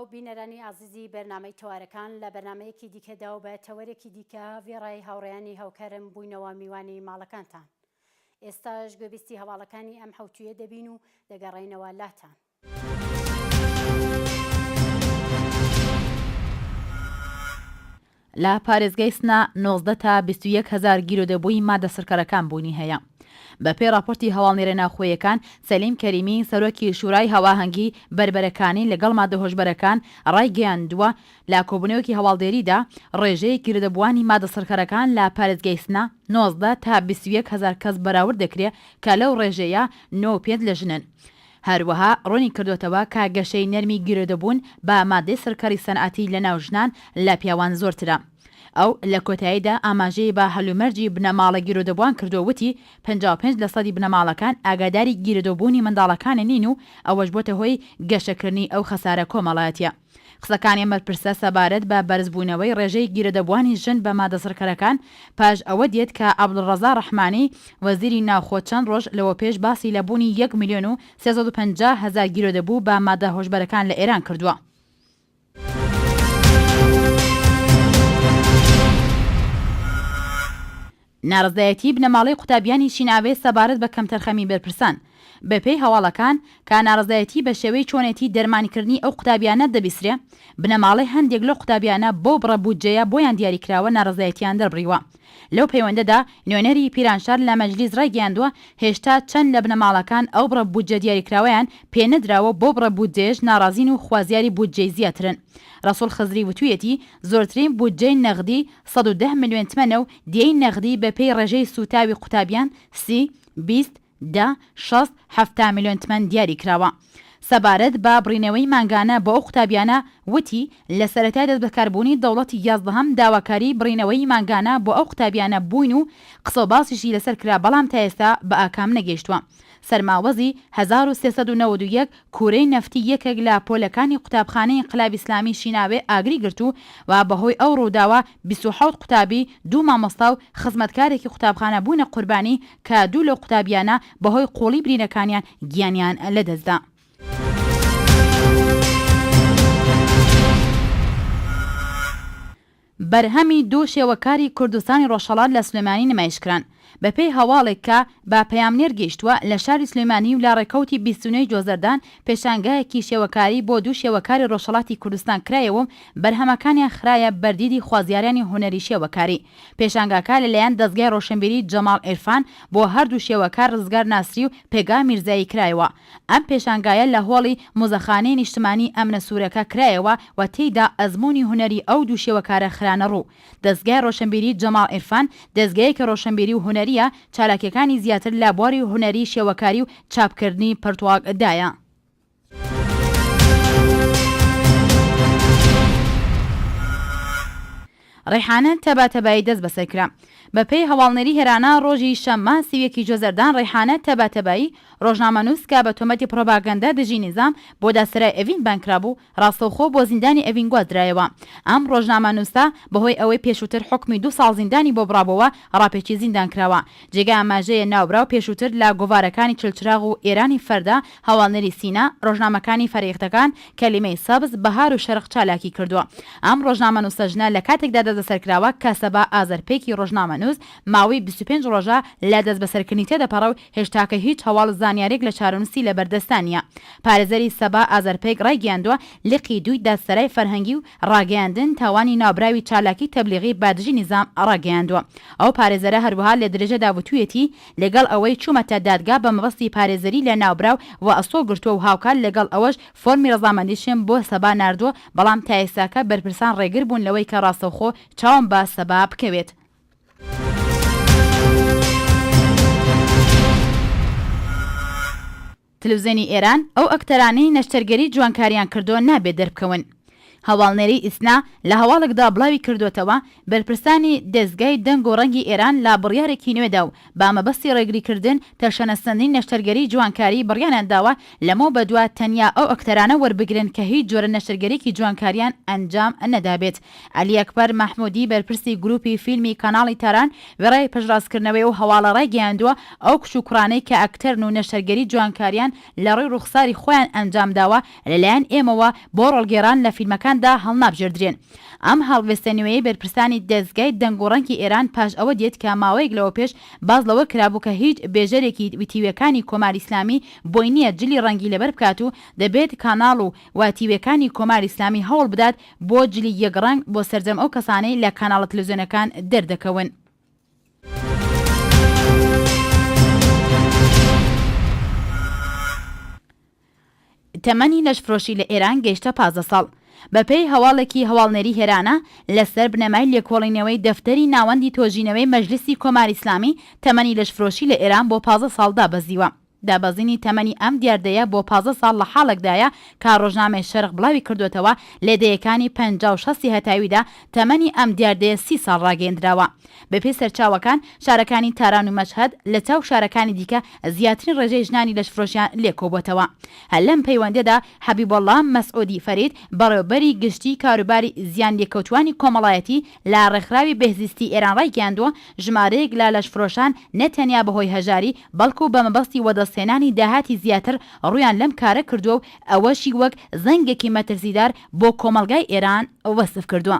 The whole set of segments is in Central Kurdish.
و بینەرانی ئازیزی بەرنامەی تەوارەکان لە بەرنمەیەکی دیکەدا و بە تەوەرێکی دیکە ڤێڕای هاوڕێیانی هاوکارم بووینەوە میوانی ماڵەکانتان. ئێستاش گوێبیستی هەواڵەکانی ئەم حوتویە دەبین و دەگەڕێینەوە لاتان. لە پارێزگای سنا 19 تا 21,000 گیرۆدەبووی مادە سرکەرەکان بوونی هەیە. بەپێی راپۆرتی هەواڵنێرە ناوخۆیەکان سەلیم کەریمی سەرۆکی شورای هەواهەنگی بربەرەکانی لەگەڵ مادە هۆشبەرەکان ڕایگەیاندووە لە کۆبوونەوەکی هەواڵدێریدا ڕێژەی گیرۆدەبووانی مادە سرکەرەکان لە پارێزگای سنا 19 تا 21,000 کەس بەراورد دەکرێت کە لەو ڕێژەیە 95 لە ژنن. هەروەها ڕوونی کردوێتەوە کە گەشەی نەرمی گیرۆدەبوون بە مادەی سەرکەری سەنعەتی لە ناو ژنان لە پیاوان زۆرترە. ئەو لە کۆتاییدا ئاماژەی بە هەلومەرجی بنەماڵە گیرۆدەبووان کردووەتی 55% بنەماڵەکان ئاگاداری گیرۆدەبوونی منداڵەکانە نین و ئەوەش بۆتە هۆی گەشەکردنی ئەو خەسارە کۆمەڵایەتیە. قسەکانی مەرپرسە سەبارەت بە بەرزبوونەوەی ڕێژەی گیرۆدەبووانی ژن بە مادە سرکەرەکان پاش ئەوە دێت کە عەبدوڵڕەزا ڕەحمانی وەزیری ناوخۆ چەند ڕۆژ لەوە پێش باسی لەبوونی 1,350,000 گیرۆدەبوو بە مادە هۆشبەرەکان لە ئێران کردووە. ناڕزایەتی بنەماڵەی قوتابیانی شیناوێ سەبارەت بە کەمتەرخەمی بەرپرسان بەپێی هەواڵەکان کە ناڕزایەتی بە شێوەی چۆنێتی دەرمانیکردنی ئەو قوتابیانە دەبیسرێ بنەماڵەی هەندێک لە قوتابیانە بۆ بڕە بودجەیە بۆیان دیاریکراوە ناڕزایەتیان دەربڕیوە. لەو پەیوەندەدا نوێنەری پیرانشار لە مەجلیس ڕایگەیاندووە هێشتا چەند لە بنەماڵەکان ئەو بڕە بودجە دیاریکراوەیان پێنەدراوە بۆ بڕە بودجەیەش ناڕازین و خوازیاری بودجەی زیاترن. ڕەسوول خزری وتوویەتی زۆرترین بودجەی نەغدی 110 ملیۆن تمەنە و دیەی نەغدی بەپێی ڕێژەی سوتاوی قوتابیان 30 20 10 60 70 ملیۆن تمەن دیاری کراوە. سەبارەت بە بڕینەوەی مانگانە بۆ ئەو قوتابیانە وتی لە سەرەتای دەستبەکاربوونی دەوڵەتی 11هەم داواکاری بڕینەوەی مانگانە بۆ ئەو قوتابیانە بووین و قسە و باسیشی لەسەر کرا بەڵام تا ئێستا بە ئاکام نەگەیشتووە. سەرماوەزی 1391 کوورەی نەفتی یەکێک لە پۆلەکانی قوتابخانەی ئینقلابی ئیسلامی شیناوێ ئاگری گرتو و بەهۆی ئەو ڕووداوە 27 قوتابی 2 مامۆستا و خزمەتکارێکی قوتابخانە بوونە قوربانی کە 2 لە قوتابیانە بەهۆی قوڵی برینەکانیان گیانیان لەدەستدا. بەرهەمی 2 شێوەکاری کوردستانی ڕۆژهەڵات لە سلێمانی نمایشکران. بەپێی هەواڵێک کە با پەیامنێر گەیشتووە لە شاری سلێمانی و لە ڕێکەوتی 29 جۆزەردان پێشانگایەکی شێوەکاری بۆ 2 شێوەکاری ڕۆژهەڵاتی کوردستان کرایەوە بەرهەمەکانیان خرایە بەردیدی خوازیارانی هونەری شێوەکاری. پێشانگاکە لەلایەن دەستگای ڕۆشنبیری جەماڵ عێرفان بۆ هەردوو شێوەکار ڕزگار ناسری و پێگا میرزایی کرایەوە. ئەم پێشانگایە لە هۆڵی مۆزەخانەی نیشتمانی ئەمنە سوورەکە کرایەوە و تێیدا ئەزموونی هونەری ئەو 2 شێوەکارە خرانە ڕوو. دەستگای ڕۆشنبیری جەماڵ عێرفان دەستگایەکی ڕۆشنبیری و هونەریە چالاکیەکانی زیاتر لە بواری هونەری شێوەکاری و چاپکردنی پەرتواکدایە. ڕێحانە تەباتەبایی دەست بەسەرکرا. بەپێی هەواڵنەری هێرانە ڕۆژی شەممە 30 جۆزەردان ڕێحانە تەباتەبایی ڕۆژنامەنووس کە بە تۆمەتی پرۆپاگەندا دژی نظام بۆ داسەرای ئەڤین بانکرابوو ڕاستەوخۆ بۆ زیندانی ئەڤین گوازرایەوە. ئەم ڕۆژنامەنووسە بەهۆی ئەوەی پێشووتر حکمی 2 ساڵ زیندانی بۆ بڕابەوە ڕاپێکی زیندان کراوە. جێگای ئاماژەیە ناوبراو پێشووتر لە گۆڤارەکانی چلچراغ و ئێرانی فەردا هەواڵنەری سینا ڕۆژنامەکانی فەرێختەکان کەلیمەی سەبز بەهار و شەرق چالاکی کردووە. ئەم ڕۆژنامەنووسە ژنە لە کاتێکدا دەستبەسەرکراوە کە سەبا ئازەرپێکی ڕۆژنامەنووس ماوەی 25 ڕۆژە لە دەستبەسەرکردنی تێدەپەڕە و هێشتاکە هیچ هەواڵ زانیارێک لە چارەنووسی لە بەردەستانیە. پارێزەری سەبا ئازەرپێک ڕایگەیاندووە لقی 2 دادسەرای فەرهەنگی و ڕاگەیاندن تاوانی ناوبراوی چالاکی تەبلیغی بادژی نظام ڕاگەیاندووە. ئەو پارێزەرە هەروەها لە درێژەدا وتوویەتی لەگەڵ ئەوەی چوومەتە دادگا بە مەبەستی پارێزەری لە ناوبراو و ئەستۆ گرتووە و هاوکات لەگەڵ ئەوەش فۆرمی ڕەزامەندیشم بۆ سەبا ناردووە بەڵام تا ئێستاکە بەرپرسان ڕێگر بوون لەوەی کە ڕاستەوخۆ چاوم بە سەبا بکەوێت. تەلەڤیزیۆنی ئێران ئەو ئەکتەرانەی نەشتەرگەری جوانکاریان کردووە نابێت دەربکەون. هەواڵنێری ئیسنا لە هەواڵێکدا بڵاوی کردوێتەوە بەرپرسانی دەستگای دەنگ و ڕەنگی ئێران لا بڕیارێکی نوێدا و بامەبەستی ڕێگریکردن تەشەنەستنی نەشتەرگەری جوانکاری بڕیانیان داوە لەمەوە بەدووە تەنیا ئەو ئەکتەرانە وەربگرن کە هیچ جۆرە نەشتەرگەرێکی جوانکاریان ئەنجام نەدابێت. عەلی ئەکبەر مەحموودی بەرپرسی گروپی فیلمی کاناڵی تاران وێڕای پەشڕاستکردنەوەی و هەواڵە ڕایگەیاندووە ئەو کشوکڕانەی کە ئەکتەرن و نەشتەرگەری جوانکاریان لە ڕووی ڕوخساری خۆیان ئەنجامداوە لەلایەن ئێمەوە بۆ ڕۆڵگێڕان لە فیلمەکاندا هەڵنابژێردرێن. ئەم هەڵوێستنەوەی بەرپرسانی دەستگای دەنگ و ڕەنگی ئێران پاش ئەوە دێت کە ماوەیەک لەوە پێش باز لەوە کرابوو کە هیچ بێژەرێکی وتیوەکانی کۆماری ئیسلامی بۆی نییە جلی ڕەنگی لەبەر بکات و دەبێت کاناڵ و واتیوەکانی کۆماری ئیسلامی هەوڵ بدات بۆ جلی یەک ڕەنگ بۆ سەرجەم ئەو کەسانەی لە کاناڵە تەلەڤیزیۆنەکان دەردەکەون. تەمەنی لەشفرۆشی لە ئێران گەیشتە 15 ساڵ. بەپێی هەواڵێکی هەواڵنێری هێرانە لەسەر بنەمای لێکۆڵینەوەی دەفتەری ناوەندی تۆژینەوەی مەجلیسی کۆماری ئیسلامی تەمەنی لەشفرۆشی لە ئێران بۆ 15 ساڵ دابەزیوە. دابەزینی تەمەنی ئەم دیاردەیە بۆ 15 ساڵ لە حاڵێکدایە کە ڕۆژنامەی شەرق بڵاوی کردوێتەوە لێدەیەکانی 56 هەتاویدا تەمەنی ئەم دیاردەیە 30 ساڵ ڕاگەیەندراوە. بەپێی سەرچاوەکان شارەکانی تاران و مەشهەد لە چاو شارەکانی دیکە زیاترین ڕێژەی ژنانی لەشفرۆشیان لێکۆبووەتەوە. هەر لەم پەیوەندێدا حەبیبەڵڵا مەسعودی فەرید بەڕێوەبەری گشتی کاروباری زیان لێکەوتوانی کۆمەڵایەتی لە ڕێکخراوی بەهزیستی ئێران ڕایگەیاندووە ژمارەیەک لە لەشفرۆشان نەتەنیا بەهۆی هەژاری بەڵکو بە مەبەستی وەدەستێنانی داهاتی زیاتر ڕویان لەم کارە کردووە و ئەوەشی وەک زەنگێکی مەترسیدار بۆ کۆمەلگای ئێران وەسف کردووە.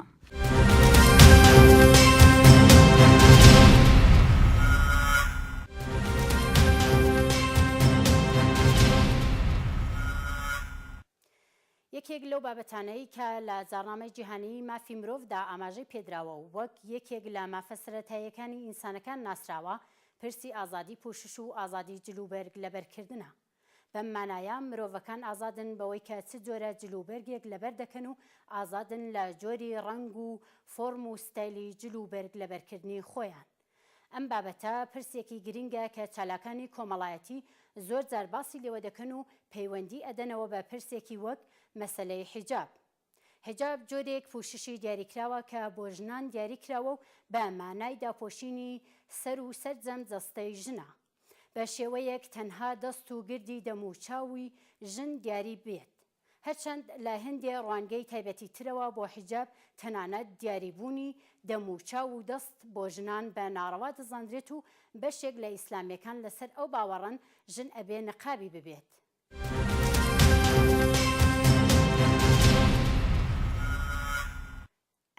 یەکێک لەو بابەتانەی کە لە جاڕنامەی جیهانی مافی مرۆڤدا ئاماژەی پێدراوە و وەک یەکێک لە مافە سەرەتاییەکانی ئینسانەکان ناسراوە پرسی ئازادی پوشش و ئازادی جلوبەرگ لەبەرکردنە. بەم مانایە مرۆڤەکان ئازادن بەوەی کە چ جۆرە جلوبەرگێک لەبەر دەکەن و ئازادن لە جۆری ڕەنگ و فۆرم و ستایلی جلوبەرگ لەبەرکردنی خۆیان. ئەم بابەتە پرسێکی گرینگە کە چالاکانی کۆمەڵایەتی زۆر جار باسی لێوە دەکەن و پەیوەندی ئەدەنەوە بە پرسێکی وەک مەسەلەی حیجاب. حیجاب جۆرێک پوششی دیاریکراوە کە بۆ ژنان دیاریکراوە و بە مانای داپۆشینی سەر و سەرجەم جەستەی ژنە بە شێوەیەک تەنها دەست و گردی دەموچاوی ژن دیاری بێت. هەرچەند لە هەندێ ڕوانگەی تایبەتی ترەوە بۆ حیجاب تەنانەت دیاریبوونی دەموچاو و دەست بۆ ژنان بە ناڕەوا دەزانرێت و بەشێک لە ئیسلامیەکان لەسەر ئەو باوەڕەن ژن ئەبێ نقابی ببێت.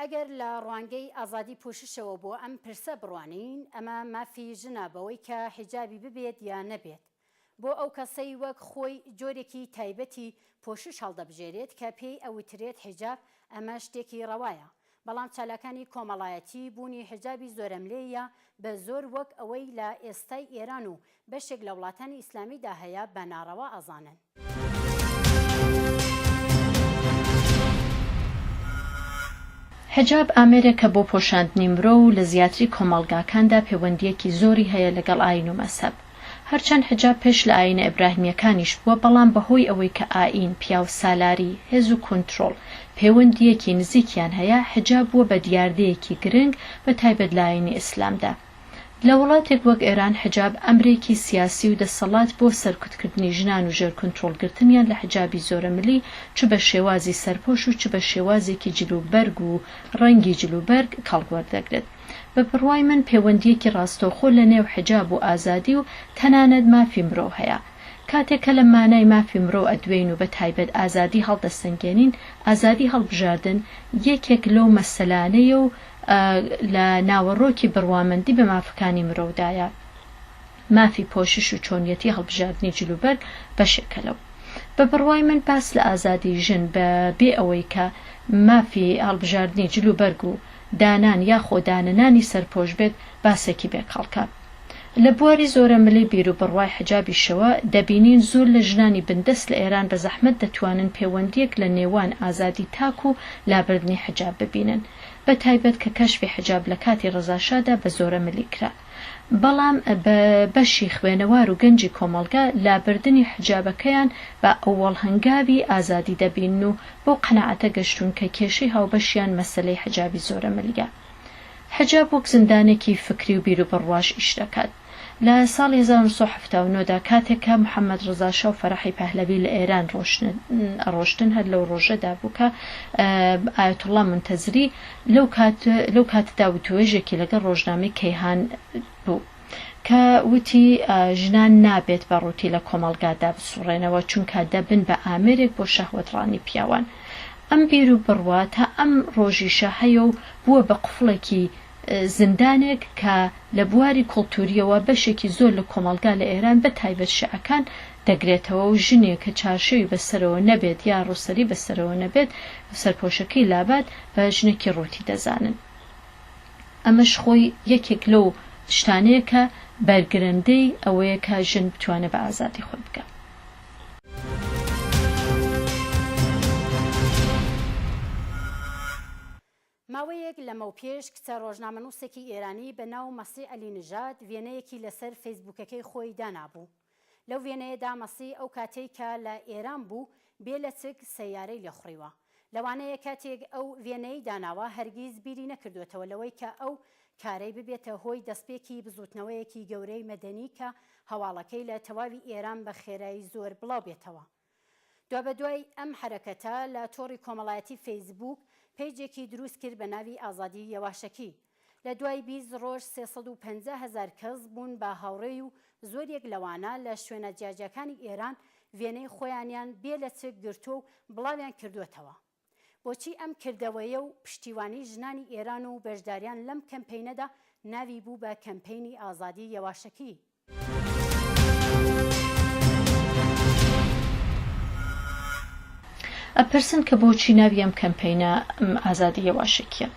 ئەگەر لە ڕوانگەی ئازادی پوششەوە بۆ ئەم پرسە بڕوانین ئەمە مافی ژنە بەوەی کە حیجابی ببێت یا نەبێت. بۆ ئەو کەسەی وەک خۆی جۆرێکی تایبەتی پۆشش هەڵدەبژێرێت کە پێی ئەوترێت حیجاب ئەمە شتێکی ڕەوایە. بەڵام چالاکانی کۆمەڵایەتی بوونی حیجابی زۆرەملەیە بە زۆر وەک ئەوەی لە ئێستای ئێران و بەشێک لە وڵاتانی ئیسلامیدا هەیە بە ناڕەوا ئازانن. حجاب ئامێرێکە بۆ پۆشاندنی مرۆ و لە زیاتری کۆمەڵگاکاندا پەیوەندیەکی زۆری هەیە لەگەڵ ئاین و مەسەب. هەرچەند حجاب پێش لە ئاینە ئیبراهیمیەکانیش بووە بەڵام بەهۆی ئەوەی کە ئاین پیاو سالاری هێز و کۆنتڕۆڵ پەیوەندیەکی نزیکیان هەیە حجاب بووە بە دیاردەیەکی گرنگ بە تایبەت لە ئاینی ئیسلامدا. لە وڵاتێک وەک ئێران حجاب ئەمرێکی سیاسی و دەسەڵات بۆ سەرکوتکردنی ژنان و ژێر کۆنتڕۆڵگرتنیان لە حجابی زۆرەملی چ بە شێوازی سەرپۆش و چ بە شێوازێکی جلوبەرگ و ڕەنگی جلوبەرگ کاڵگوەردەگرێت. بە پڕوای من پەیوەندیەکی ڕاستەوخۆ لە نێو حجاب و ئازادی و تەنانەت مافی مرۆ هەیە. کاتێکە لە مانای مافی مرۆ ئەدوێین و بە تایبەت ئازادی هەڵدەسەنگێنین ئازادی هەڵبژاردن یەکێک لەو مەسەلانەیە و لە ناوەڕۆکی بڕوامەندی بە مافەکانی مرۆدایە. مافی پۆشش و چۆنیەتی هەڵبژاردنی جلوبەرگ بەشێکە لەو. بە بڕوای من باس لە ئازادی ژن بێ ئەوەی کە مافی هەڵبژاردنی جلوبەرگ و دانان یا خۆدانەنانی سەرپۆش بێت باسێکی بێکەڵکە. لە بواری زۆرە ملی بیر و بڕوای حجابیشەوە دەبینین زۆر لە ژنانی بندەست لە ئێران بە زەحمەت دەتوانن پەیوەندیەک لە نێوان ئازادی تاک و لابردنی حجاب ببینن بە تایبەت کە کەشفی حجاب لە کاتی ڕەزاشادا بە زۆرە ملی کرا. بەڵام بە بەشی خوێنەوار و گەنجی کۆمەڵگا لابردنی حجابەکەیان بە ئەوەڵ هەنگاوی ئازادی دەبین و بۆ قەناعەتە گەشتون کە کێشەی هاوبەشیان مەسەلەی حجابی زۆرە ملیگە. حجاب وەک زندانێکی فکری و بیر و بڕواش ئیش دەکات. لە ساڵی 1970 کاتێکە محەممەد ڕزا شا و فەرەحی پەهلەوی لە ئێران ڕۆشتن هەر لەو ڕۆژەدا بوو کە ئایەتوڵڵا منتەزری لەو کاتەدا وتوێژێکی لەگەڵ ڕۆژنامەی کەیهان بوو کە وتی ژنان نابێت بە ڕووتی لە کۆمەڵگادا بسوڕێنەوە چونکە دەبن بە ئامێرێک بۆ شەهوەتڕانی پیاوان. ئەم بیر و بڕوا تا ئەم ڕۆژیشە هەیە و بووە بە قوفڵێکی زندانێک کە لە بواری کۆڵتوریەوە بەشێکی زۆر لە کۆمەڵگا لە ئێران بە تایبەت شیعەکان دەگرێتەوە و ژنێک کە چارشەوی بەسەرەوە نەبێت یا ڕووسەری بەسەرەوە نەبێت سەرپۆشەکەی لابات بە ژنێکی ڕۆتی دەزانن. ئەمەش خۆی یەکێک لەو شتانەیە کە بەرگرەندەی ئەوەیە کە ژن بتوانێت بە ئازادی خۆی بکات. ماوەیەک لەمە پێش کچە ڕۆژنامەنووسێکی ئێرانی بە ناو مەسی عەلی نژاد وێنەیەکی لەسەر فەیسبووکەکەی خۆی دانابوو. لەو وێنەیەدا مەسی ئەو کاتێک کە لە ئێران بوو بێ لە چک سەیارەی لێخڕیوە. لەوانەیە کاتێک ئەو وێنەی داناوە هەرگیز بیری نەکردوێتەوە لەوەی کە ئەو کارەی ببێتە هۆی دەستپێکی بزوتنەوەیەکی گەورەی مەدەنی کە هەواڵەکەی لە تەواوی ئێران بە خێرایی زۆر بڵاو بێتەوە. دوابەدوای ئەم حرەکەتە لە تۆڕی کۆمەڵایەتی فەیسبووک پیجێکی دروست کرد بە ناوی ئازادی یەواشەکی. لە دوای 20 ڕۆژ 350,000 کەس بوون بە هاوڕێی و زۆرێک لەوانە لە شوێنە جیاجەکانی ئێران وێنەی خۆیانیان بێ لە چک گرتو و بڵاویان کردوێتەوە. بۆچی ئەم کردەوەیە و پشتیوانی ژنانی ئێران و بەشداریان لەم کەمپەینەدا ناوی بوو بە کەمپەینی ئازادی یەواشەکی؟ ئەپرسن کە بۆچی ناوی ئەم کەمپەینە ئازادی یەواشەکیە.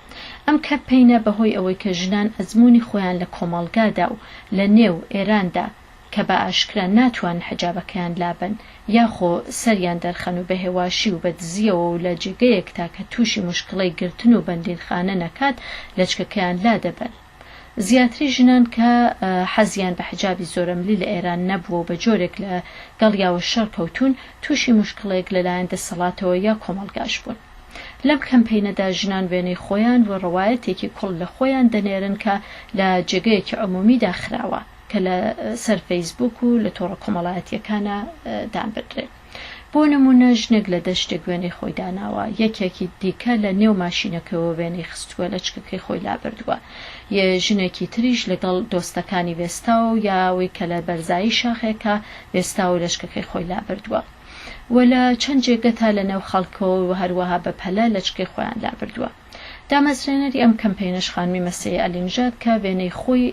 ئەم کەمپەینە بەهۆی ئەوەی کە ژنان ئەزمموی خۆیان لە کۆمەڵگادا و لە نێو ئێراندا کە بە ئاشکرا ناتوان حجابەکەیان لابن یاخۆ سەریان دەرخەن و بە هێواشی و بە دزیەوە و لە جێگەیەک تاکە تووشی مشکڵەی گرتن و بەندیرخانە نەکات لەچکەکەیان لا دەبن. زیاتری ژنان کە حەزیان بە حجابی زۆرەملی لە ئێران نەبووە و بە جۆرێک لە گەڵیاوە شەڕکەوتون تووشی مشکڵێک لەلایەن دەسەڵاتەوە یا کۆمەڵگاش بوون. لەم کەمپەینەدا ژنان وێنەی خۆیان و ڕەوایەتێکی کوڵ لە خۆیان دەنێرن کە لە جێگەیەکی عمومی داخراوە کە لە سەر فەیسبووک و لە تۆڕە کۆمەڵایەتیەکانە دانبدرێت. بۆ نمونە ژنێک لە دەشتێک وێنەی خۆی داناوە، یەکێکی دیکە لە نێو ماشینەکەەوە وێنەی خستووە لە چکەکەی خۆی لابردووە، یە ژنێکی تریش لەگەڵ دۆستەکانی وێستا و یاوەی کە لە بەرزایی شاخێکە وێستا و لە چکەکەی خۆی لابردووە و لە چەند جێگەتا لە نێو خەڵکەوە و هەروەها بەپەلە لە چکەی خۆیان لابردووە. دامەزرێنەری ئەم کەمپەینەش خانمی مەسیح عەلی نژاد کە وێنەی خۆی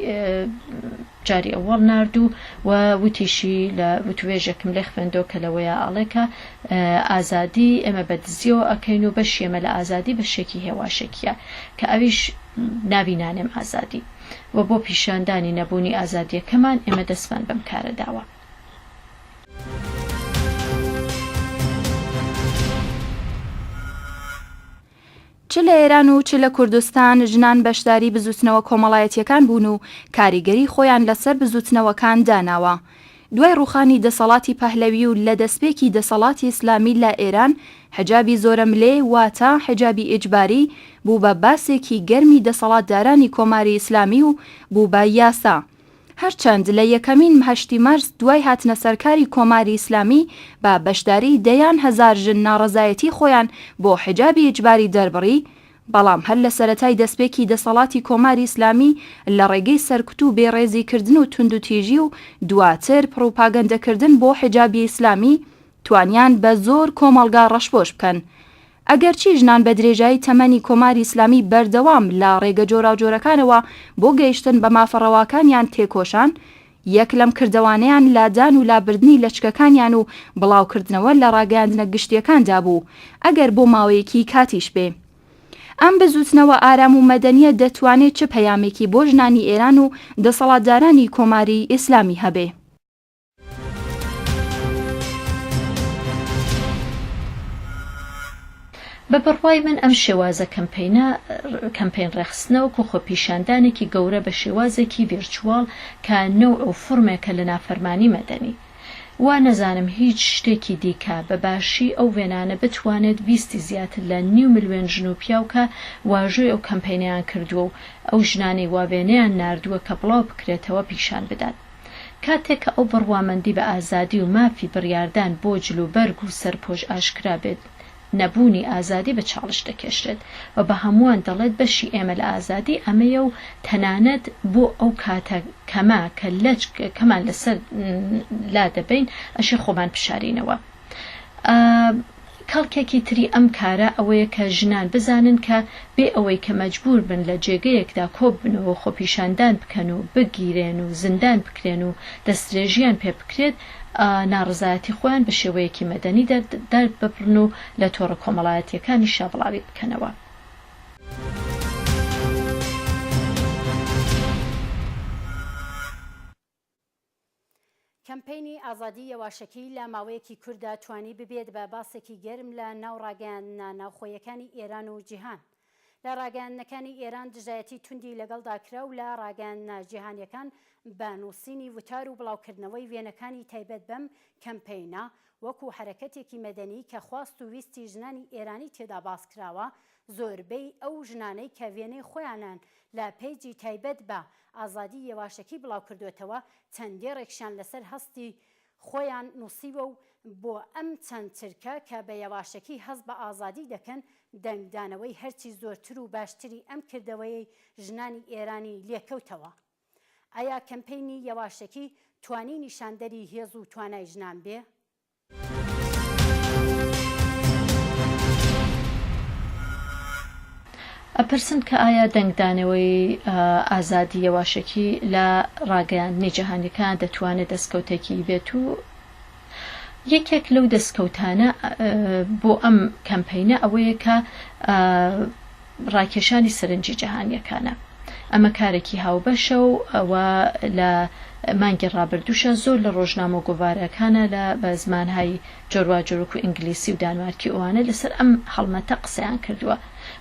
جاری ئەوەڵ ناردوو و وتیشی لە وتوێژێکم لێ خوێندۆ کە لەوەیە ئاڵێکە ئازادی ئێمە بە دزیەوە ئەکەین و بەشی ئێمە لە ئازادی بەشێکی هێواشێکیە کە ئەویش ناوی نانێم ئازادی و بۆ پیشاندانی نەبوونی ئازادیەکەمان ئێمە دەستمان بەم کارە داوە. چ لە ئێران و چ لە کوردستان ژنان بەشداری بزوتنەوە کۆمەڵایەتیەکان بوون و کاریگەری خۆیان لەسەر بزوتنەوەکان داناوە. دوای ڕووخانی دەسەڵاتی پەهلەوی و لە دەستپێکی دەسەڵاتی ئیسلامی لە ئێران حجابی زۆرەملێ واتە حجابی ئیجباری بوو بە باسێکی گەرمی دەسەڵاتدارانی کۆماری ئیسلامی و بوو بە یاسا. هەرچەند لە 1 مارس دوای هاتنە سەرکاری کۆماری ئیسلامی بە بەشداری دەیان هەزار ژن ناڕەزایەتی خۆیان بۆ حجابی ئیجباری دەربڕی، بەڵام هەر لە سەرەتای دەستپێکی دەسەڵاتی کۆماری ئیسلامی لە ڕێگەی سەرکوت و بێڕێزیکردن و توندوتیژی و دواتر پڕۆپاگەندەکردن بۆ حجابی ئیسلامی توانیان بە زۆر کۆمەڵگا ڕەشپۆش بکەن. ئەگەرچی ژنان بە درێژایی تەمەنی کۆماری ئیسلامی بەردەوام لە ڕێگە جۆراوجۆرەکانەوە بۆ گەیشتن بە مافەڕەواکانیان تێکۆشان، یەک لەم کردەوانەیان لادان و لابردنی لەچکەکانیان و بڵاوکردنەوە لە ڕاگەاندنە گشتیەکاندا بوو ئەگەر بۆ ماوەیەکی کاتیش بێ. ئەم بزوتنەوە ئارام و مەدەنیە دەتوانێت چ پەیامێکی بۆ ژنانی ئێران و دەسەڵاتدارانی کۆماری ئیسلامی هەبێ. بە بڕوای من ئەم شێوازە کەمپین ڕێخستنەوە و خۆپیشاندانێکی گەورە بە شێوازێکی ڤیرچوال کە نەوع و فورمێکە لە نافەرمانی مەدەنی وا نەزانم هیچ شتێکی دیکە بە باشی ئەو وێنانە بتوانێت بیستی زیاتر لە 9 ملیۆن ژن و پیاوکە واژۆی ئەو کەمپینیان کردووە و ئەو ژنانی وابێنەیان ناردووە کە بڵاو بکرێتەوە پیشان بدات کاتێک کە ئەو بڕوامەندی بە ئازادی و مافی بڕیاردان بۆ جلوبەرگ و سەرپۆش ئاشکرا بێت نەبوونی ئازادی بە چاڵش دەکێشرێت و بە هەمووان دەڵێت بەشی ئێمە لە ئازادی ئەمەیە و تەنانەت بۆ ئەو کاتە کەما کە لەج کەمان لەسەر لا دەبین ئەشی خۆمان پشارینەوە کەڵکێکی تری ئەم کارە ئەوەیە کە ژنان بزانن کە بێ ئەوەی کە مەجبور بن لە جێگەیەکدا کۆب بنەوە خۆپیشاندان بکەن و بگیرێن و زندان بکرێن و دەستێژیان پێ بکرێت ناڕزایەتی خۆیان بە شێوەیەکی مەدەنی دەرببڕن و لە تۆڕە کۆمەڵایەتیەکانی شابڵاوی بکەنەوە. کەمپینی ئازادی یەواشەکی لە ماوەیەکی کووردا توانی ببێت بە باسێکی گەرم لە ناو ڕاگەیاندنە ناوخۆیەکانی ئێران و جیهان. لە ڕاگەیاندنەکانی ئێران دژایەتی توندی لەگەڵدا کرا و لە ڕاگەیاندنە جیهانیەکان بە نووسینی وتار و بڵاوکردنەوەی وێنەکانی تایبەت بەم کەمپینە وەکو حرەکەتێکی مەدەنی کە خواست و ویستی ژنانی ئێرانی تێدا باس کراوە زۆربەی ئەو ژنانەی کە وێنەی خۆیانان لە پێیجی تایبەت بە ئازادی یەواشەکی بڵاو کردوێتەوە چەندێڕێکشیان لەسەر هەستی خۆیان نووسیوە و بۆ ئەم چەند چرکە کە بە یەواشەکی هەست بە ئازادی دەکەن دەنگدانەوەی هەرچی زۆرتر و باشتری ئەم کردەوەی ژنانی ئێرانی لێکەوتەوە. ئایا کەمپینی یەواشەکی توانی نیشاندەری هێز و توانای ژنان بێ؟ ئەپرسن کە ئایا دەنگدانەوەی ئازادی یەواشەکی لە ڕاگەیاندنی جیهانیەکان دەتوانێت دەستکەوتێکی بێت و یەکێک لەو دەستکەوتانە بۆ ئەم کەمپینە ئەوەیە کە ڕاکێشانی سەرنجی جیهانیەکانە. ئەمە کارێکی هاوبەشە و ئەوە لە مانگی ڕابردووشە زۆر لە ڕۆژنامە و گۆڤارەکانە لە بە زمانهای جۆرواجۆرک و ئینگلیسی و دانمارکی ئەوانە لەسەر ئەم هەڵمەتە قسەیان کردووە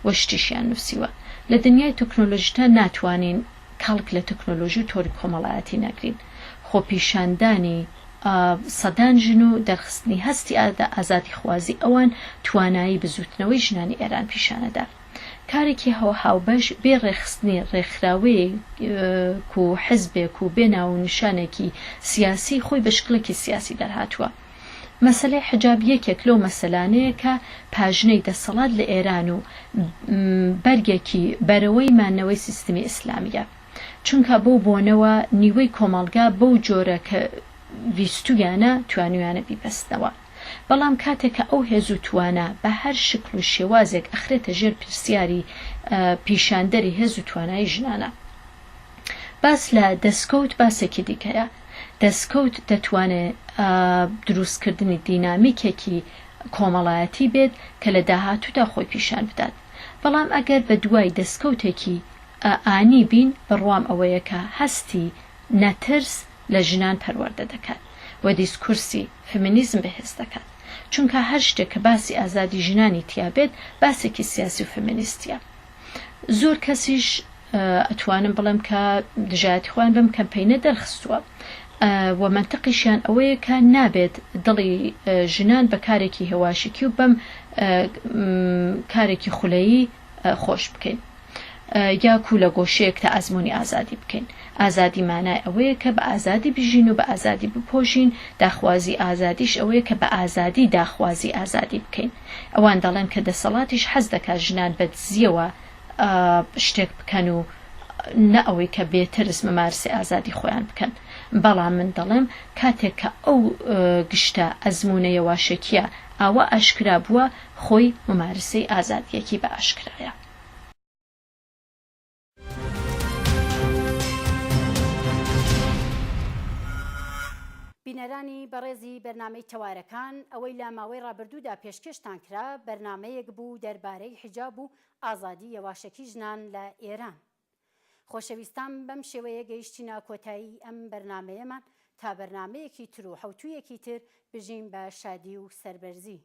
و شتیشیان نووسیوە. لە دنیای تەکنۆلۆژیدا ناتوانین کەڵک لە تەکنۆلۆژی و تۆری کۆمەڵایەتی نەگرین. خۆپیشاندانی سەدان ژن و دەرخستنی هەستی ئازادی خوازی ئەوان توانایی بزوتنەوەی ژنانی ئێران پیشانەدا. کارێکی هاوبەش بێ ڕێخستنی ڕێکخراوەیەک و حزبێک و بێ ناو نیشانێکی سیاسی خۆی بە شکلێکی سیاسی دەرهاتووە. مەسەلەی حجاب یەکێک لەو مەسەلانەیە کە پاژنەی دەسەڵات لە ئێران و بەرگێکی بەرەوەی مانەوەی سیستمی ئیسلامیە. چونکە بۆ بۆنەوە نیوەی کۆمەڵگا بەو جۆرە کە ویستویانە توانیوانە بیبەستنەوە. بەڵام کاتێک کە ئەو هێز و توانە بە هەر شکل و شێوازێک ئەخرێتە ژێر پرسیاری پیشاندەری هێز و توانایی ژنانە. باس لە دەستکەوت باسێکی دیکەیە. دەستکەوت دەتوانێت دروستکردنی دینامیکێکی کۆمەڵایەتی بێت کە لە داهاتوودا خۆی پیشان بدات. بەڵام ئەگەر بە دوای دەستکەوتێکی ئانی بین بڕوام ئەوەیە کە هەستی نەترس لە ژنان پەروەردە دەکات و دیسکورسی فمینیزم بەهێز دەکات. چونکە هەر شتێک کە باسی ئازادی ژنانی تیابێت باسێکی سیاسی و فمینیستیە. زۆر کەسیش ئەتوانم بڵێم کە دژایەتی خۆیان بەم کەمپینە دەرخستووە و منتەقیشیان ئەوەیە کە نابێت دڵی ژنان بە کارێکی هێواشکی و بەم کارێکی خولەیی خۆش بکەین یاکو لە گۆشەیەک تا ئەزمموی ئازادی بکەین. ئازادی مانای ئەوەیە کە بە ئازادی بژین و بە ئازادی بپۆشین. داخوازی ئازادیش ئەوەیە کە بە ئازادی داخوازی ئازادی بکەین. ئەوان دەڵێن کە دەسەڵاتیش حەز دەکات ژنان بە دزیەوە شتێک بکەن و نە ئەوەی کە بێترس مەمارسی ئازادی خۆیان بکەن. بەڵام من دەڵێم کاتێک کە ئەو گشتە ئەزممونە یەواشەکیە ئاوا ئاشکرا بووە خۆی مەمارسەی ئازادیەکی بە ئاشکرایە. بینەرانی بەڕێزی بەرنامەی تەوارەکان ئەوەی لە ماوەی ڕابردوودا پێشکەشتان کرا بەرنمەیەک بوو دەربارەی حیجاب و ئازادی یەواشەکی ژنان لە ئێران. خۆشەویستان بەم شێوەیە گەیشتینە کۆتایی ئەم بەرنمەیەمان تا بەرنمەیەکی تر و حەوتویەکی تر بژین بە شادی و سەربەرزی.